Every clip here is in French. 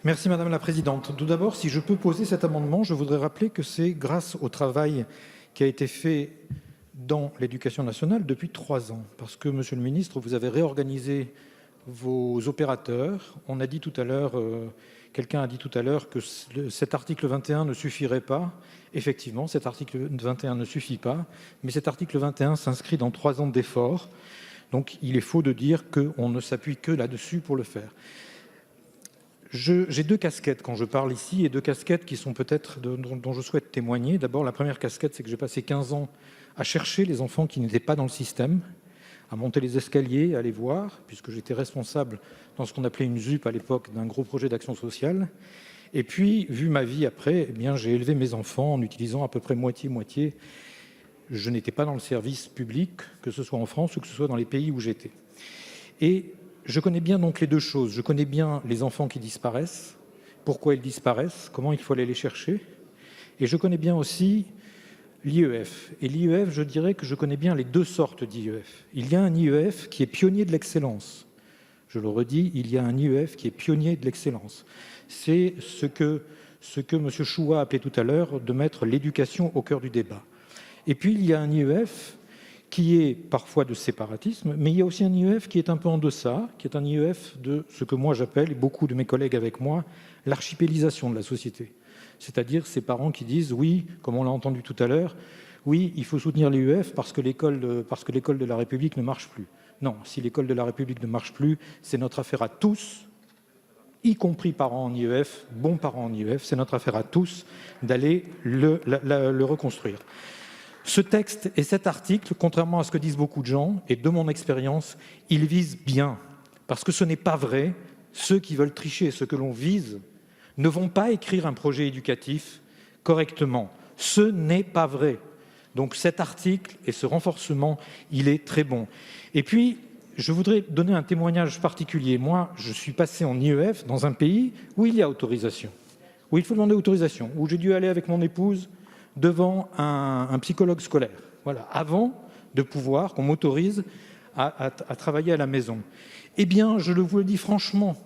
Merci Madame la Présidente. Tout d'abord, si je peux poser cet amendement, je voudrais rappeler que c'est grâce au travail qui a été fait dans l'éducation nationale depuis 3 ans. Parce que, Monsieur le Ministre, vous avez réorganisé vos opérateurs. On a dit tout à l'heure, quelqu'un a dit tout à l'heure que cet article 21 ne suffirait pas. Effectivement, cet article 21 ne suffit pas, mais cet article 21 s'inscrit dans 3 ans d'efforts. Donc il est faux de dire qu'on ne s'appuie que là-dessus pour le faire. J'ai 2 casquettes quand je parle ici, et 2 casquettes qui sont peut-être dont je souhaite témoigner. D'abord, la première casquette, c'est que j'ai passé 15 ans à chercher les enfants qui n'étaient pas dans le système, à monter les escaliers, à les voir, puisque j'étais responsable dans ce qu'on appelait une ZUP à l'époque, d'un gros projet d'action sociale. Et puis, vu ma vie après, eh bien, j'ai élevé mes enfants en utilisant à peu près moitié-moitié. Je n'étais pas dans le service public, que ce soit en France ou que ce soit dans les pays où j'étais. Et je connais bien donc les 2 choses. Je connais bien les enfants qui disparaissent, pourquoi ils disparaissent, comment il faut aller les chercher. Et je connais bien aussi l'IEF. Et l'IEF, je dirais que je connais bien les 2 sortes d'IEF. Il y a un IEF qui est pionnier de l'excellence. Je le redis, il y a un IEF qui est pionnier de l'excellence. C'est ce que M. Choua appelait tout à l'heure de mettre l'éducation au cœur du débat. Et puis, il y a un IEF qui est parfois de séparatisme, mais il y a aussi un IEF qui est un peu en deçà, qui est un IEF de ce que moi j'appelle, et beaucoup de mes collègues avec moi, l'archipélisation de la société. C'est-à-dire ces parents qui disent, oui, comme on l'a entendu tout à l'heure, oui, il faut soutenir l'IEF parce que l'école de la République ne marche plus. Non, si l'école de la République ne marche plus, c'est notre affaire à tous, y compris parents en IEF, bons parents en IEF, c'est notre affaire à tous d'aller le reconstruire. Ce texte et cet article, contrairement à ce que disent beaucoup de gens, et de mon expérience, ils visent bien. Parce que ce n'est pas vrai, ceux qui veulent tricher, ceux que l'on vise, ne vont pas écrire un projet éducatif correctement. Ce n'est pas vrai. Donc cet article et ce renforcement, il est très bon. Et puis, je voudrais donner un témoignage particulier. Moi, je suis passé en IEF dans un pays où il y a autorisation, où il faut demander autorisation, où j'ai dû aller avec mon épouse devant un psychologue scolaire, voilà, avant de pouvoir qu'on m'autorise à travailler à la maison. Eh bien, je vous le dis franchement,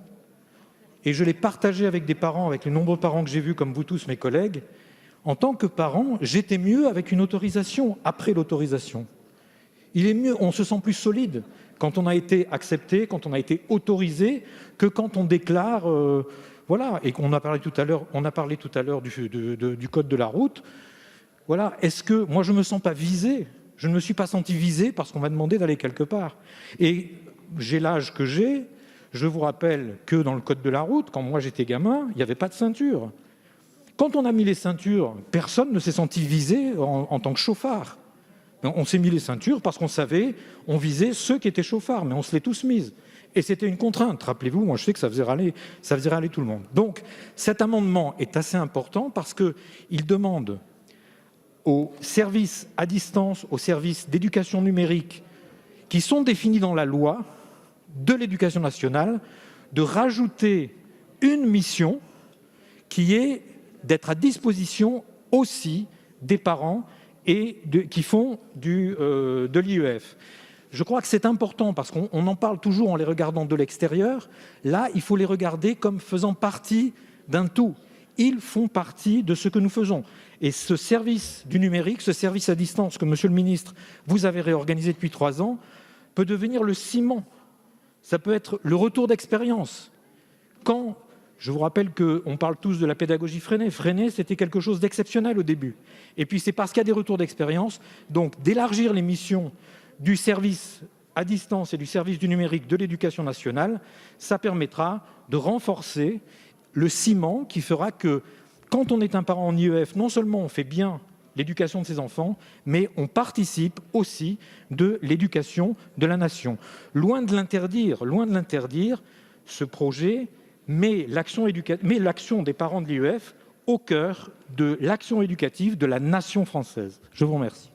et je l'ai partagé avec des parents, avec les nombreux parents que j'ai vus, comme vous tous, mes collègues, en tant que parent, j'étais mieux avec une autorisation, après l'autorisation. Il est mieux, on se sent plus solide quand on a été accepté, quand on a été autorisé, que quand on déclare, voilà, et qu'on a parlé tout à l'heure du code de la route. Voilà, est-ce que moi je ne me sens pas visé? Je ne me suis pas senti visé parce qu'on m'a demandé d'aller quelque part. Et j'ai l'âge que j'ai, je vous rappelle que dans le code de la route, quand moi j'étais gamin, il n'y avait pas de ceinture. Quand on a mis les ceintures, personne ne s'est senti visé en tant que chauffard. On s'est mis les ceintures parce qu'on savait, on visait ceux qui étaient chauffards, mais on se les tous mises. Et c'était une contrainte, rappelez-vous, moi je sais que ça faisait râler tout le monde. Donc cet amendement est assez important parce qu'il demande aux services à distance, aux services d'éducation numérique qui sont définis dans la loi de l'éducation nationale, de rajouter une mission qui est d'être à disposition aussi des parents qui font de l'IEF. Je crois que c'est important parce qu'on en parle toujours en les regardant de l'extérieur. Là, il faut les regarder comme faisant partie d'un tout. Ils font partie de ce que nous faisons. Et ce service du numérique, ce service à distance que, Monsieur le Ministre, vous avez réorganisé depuis 3 ans, peut devenir le ciment. Ça peut être le retour d'expérience. Je vous rappelle qu'on parle tous de la pédagogie freinée. Freinée, c'était quelque chose d'exceptionnel au début. Et puis c'est parce qu'il y a des retours d'expérience, donc d'élargir les missions du service à distance et du service du numérique de l'éducation nationale, ça permettra de renforcer le ciment qui fera que, quand on est un parent en IEF, non seulement on fait bien l'éducation de ses enfants, mais on participe aussi de l'éducation de la nation. Loin de l'interdire, ce projet met l'action des parents de l'IEF au cœur de l'action éducative de la nation française. Je vous remercie.